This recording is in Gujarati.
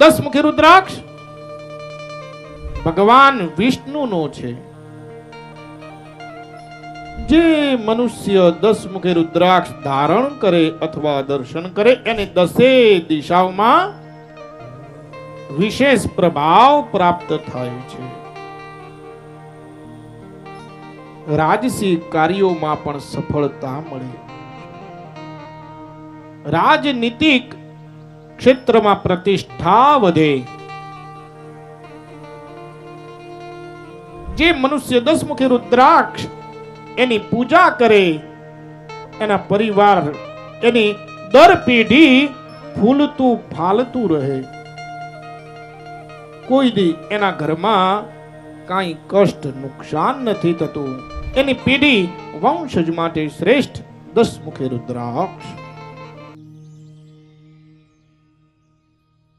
દસમુખી રુદ્રાક્ષ ભગવાન વિષ્ણુનો છે. જે મનુષ્ય દસમુખી રુદ્રાક્ષ ધારણ કરે અથવા દર્શન કરે એને દસે દિશાઓમાં વિશેષ પ્રભાવ પ્રાપ્ત થાય છે. રાજસી કાર્યોમાં પણ સફળતા મળે. રાજનીતિક ક્ષેત્રમાં પ્રતિષ્ઠા વધે. જે મનુષ્ય દસમુખી રુદ્રાક્ષ એની પૂજા કરે એના પરિવાર એની દર પેઢી ફૂલતું ફાલતું રહે. કોઈ દી એના ઘરમાં કાંઈ કષ્ટ નુકસાન નથી થતું. એની પેઢી વંશજ માટે શ્રેષ્ઠ દસમુખી રુદ્રાક્ષ.